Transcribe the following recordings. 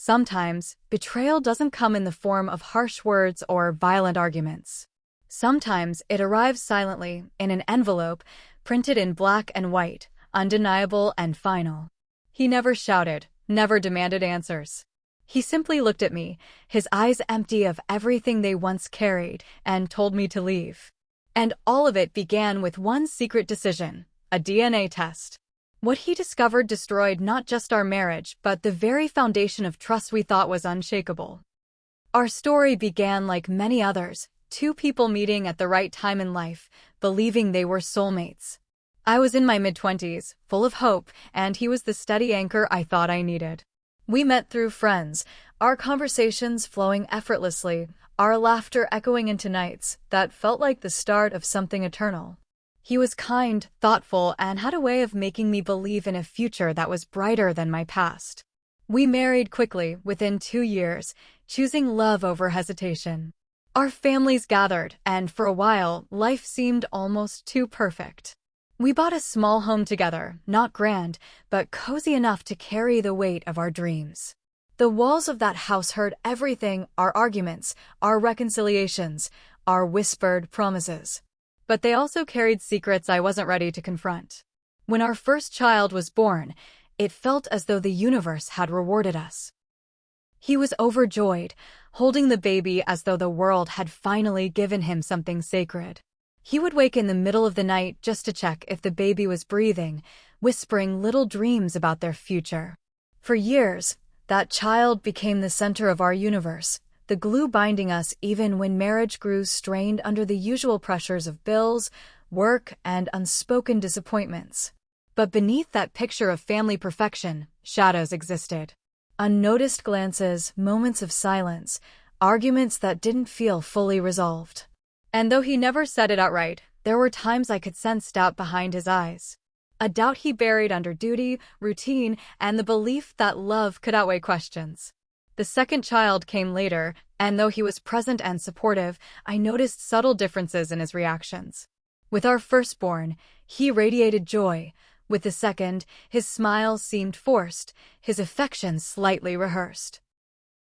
Sometimes, betrayal doesn't come in the form of harsh words or violent arguments. Sometimes it arrives silently, in an envelope, printed in black and white, undeniable and final. He never shouted, never demanded answers. He simply looked at me, his eyes empty of everything they once carried, and told me to leave. And all of it began with one secret decision: a DNA test. What he discovered destroyed not just our marriage, but the very foundation of trust we thought was unshakable. Our story began like many others, two people meeting at the right time in life, believing they were soulmates. I was in my mid-20s, full of hope, and he was the steady anchor I thought I needed. We met through friends, our conversations flowing effortlessly, our laughter echoing into nights that felt like the start of something eternal. He was kind, thoughtful, and had a way of making me believe in a future that was brighter than my past. We married quickly, within 2 years, choosing love over hesitation. Our families gathered, and for a while, life seemed almost too perfect. We bought a small home together, not grand, but cozy enough to carry the weight of our dreams. The walls of that house heard everything: our arguments, our reconciliations, our whispered promises. But they also carried secrets I wasn't ready to confront. When our first child was born, it felt as though the universe had rewarded us. He was overjoyed, holding the baby as though the world had finally given him something sacred. He would wake in the middle of the night just to check if the baby was breathing, whispering little dreams about their future. For years, that child became the center of our universe, the glue binding us even when marriage grew strained under the usual pressures of bills, work, and unspoken disappointments. But beneath that picture of family perfection, shadows existed. Unnoticed glances, moments of silence, arguments that didn't feel fully resolved. And though he never said it outright, there were times I could sense doubt behind his eyes. A doubt he buried under duty, routine, and the belief that love could outweigh questions. The second child came later, and though he was present and supportive, I noticed subtle differences in his reactions. With our firstborn, he radiated joy. With the second, his smile seemed forced, his affection slightly rehearsed.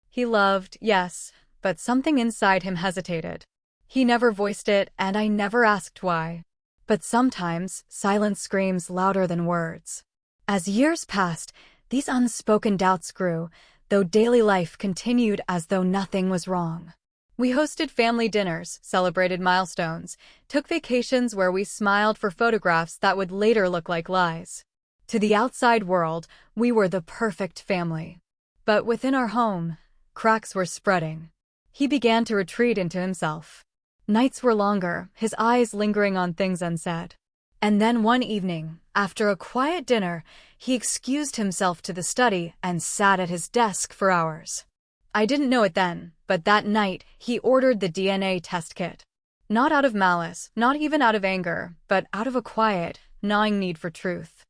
He loved, yes, but something inside him hesitated. He never voiced it, and I never asked why. But sometimes, silence screams louder than words. As years passed, these unspoken doubts grew, though daily life continued as though nothing was wrong. We hosted family dinners, celebrated milestones, took vacations where we smiled for photographs that would later look like lies. To the outside world, we were the perfect family. But within our home, cracks were spreading. He began to retreat into himself. Nights were longer, his eyes lingering on things unsaid. And then one evening, after a quiet dinner, he excused himself to the study and sat at his desk for hours. I didn't know it then, but that night he ordered the DNA test kit. Not out of malice, not even out of anger, but out of a quiet, gnawing need for truth.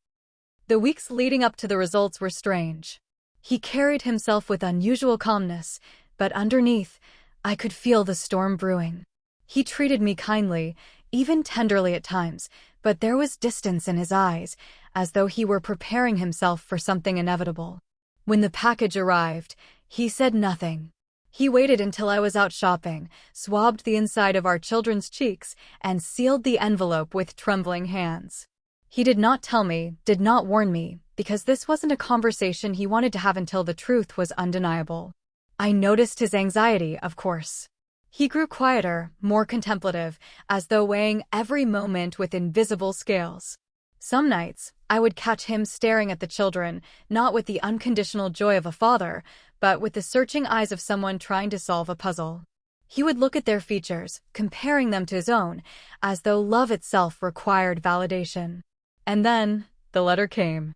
The weeks leading up to the results were strange. He carried himself with unusual calmness, but underneath, I could feel the storm brewing. He treated me kindly, even tenderly at times, but there was distance in his eyes, as though he were preparing himself for something inevitable. When the package arrived, he said nothing. He waited until I was out shopping, swabbed the inside of our children's cheeks, and sealed the envelope with trembling hands. He did not tell me, did not warn me, because this wasn't a conversation he wanted to have until the truth was undeniable. I noticed his anxiety, of course. He grew quieter, more contemplative, as though weighing every moment with invisible scales. Some nights, I would catch him staring at the children, not with the unconditional joy of a father, but with the searching eyes of someone trying to solve a puzzle. He would look at their features, comparing them to his own, as though love itself required validation. And then, the letter came.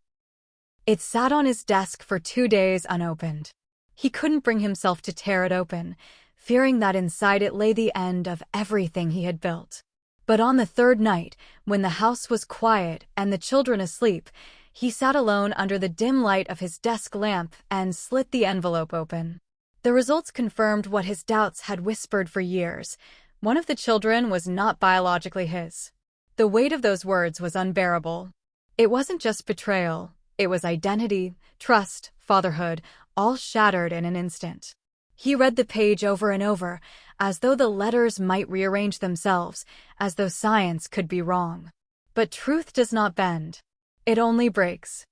It sat on his desk for 2 days unopened. He couldn't bring himself to tear it open, fearing that inside it lay the end of everything he had built. But on the third night, when the house was quiet and the children asleep, he sat alone under the dim light of his desk lamp and slit the envelope open. The results confirmed what his doubts had whispered for years. One of the children was not biologically his. The weight of those words was unbearable. It wasn't just betrayal. It was identity, trust, fatherhood, all shattered in an instant. He read the page over and over, as though the letters might rearrange themselves, as though science could be wrong. But truth does not bend. It only breaks.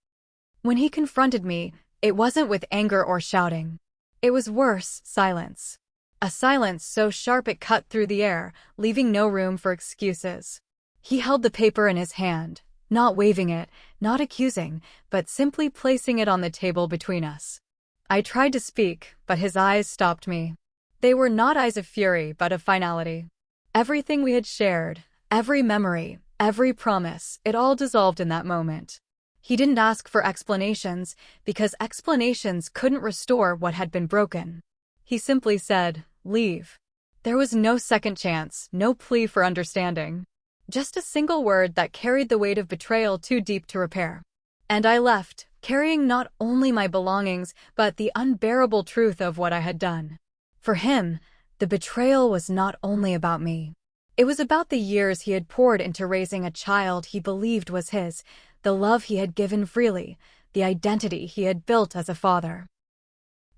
When he confronted me, it wasn't with anger or shouting. It was worse, silence. A silence so sharp it cut through the air, leaving no room for excuses. He held the paper in his hand, not waving it, not accusing, but simply placing it on the table between us. I tried to speak, but his eyes stopped me. They were not eyes of fury, but of finality. Everything we had shared, every memory, every promise, it all dissolved in that moment. He didn't ask for explanations, because explanations couldn't restore what had been broken. He simply said, "Leave." There was no second chance, no plea for understanding. Just a single word that carried the weight of betrayal too deep to repair. And I left, carrying not only my belongings, but the unbearable truth of what I had done. For him, the betrayal was not only about me. It was about the years he had poured into raising a child he believed was his, the love he had given freely, the identity he had built as a father.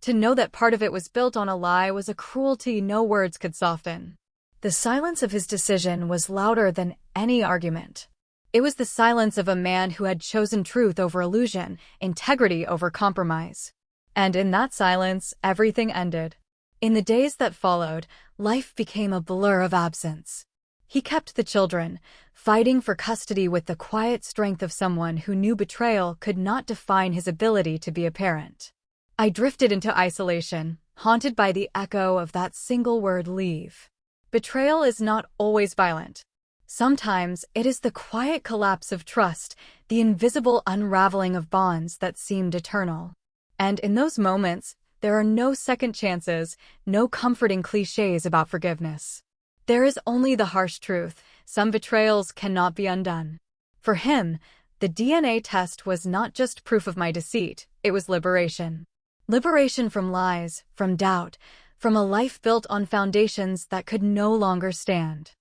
To know that part of it was built on a lie was a cruelty no words could soften. The silence of his decision was louder than any argument. It was the silence of a man who had chosen truth over illusion, integrity over compromise. And in that silence, everything ended. In the days that followed, life became a blur of absence. He kept the children, fighting for custody with the quiet strength of someone who knew betrayal could not define his ability to be a parent. I drifted into isolation, haunted by the echo of that single word, "leave." Betrayal is not always violent. Sometimes it is the quiet collapse of trust, the invisible unraveling of bonds that seemed eternal. And in those moments, there are no second chances, no comforting cliches about forgiveness. There is only the harsh truth: some betrayals cannot be undone. For him, the DNA test was not just proof of my deceit, it was liberation. Liberation from lies, from doubt, from a life built on foundations that could no longer stand.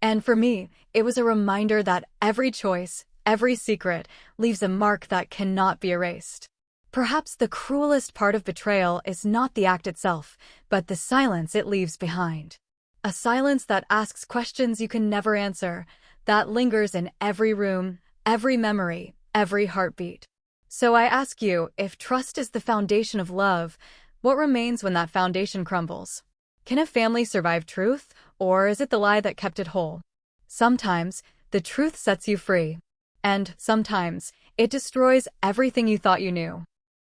And for me, it was a reminder that every choice, every secret, leaves a mark that cannot be erased. Perhaps the cruelest part of betrayal is not the act itself, but the silence it leaves behind. A silence that asks questions you can never answer, that lingers in every room, every memory, every heartbeat. So I ask you, if trust is the foundation of love, what remains when that foundation crumbles? Can a family survive truth, or is it the lie that kept it whole? Sometimes, the truth sets you free. And sometimes, it destroys everything you thought you knew.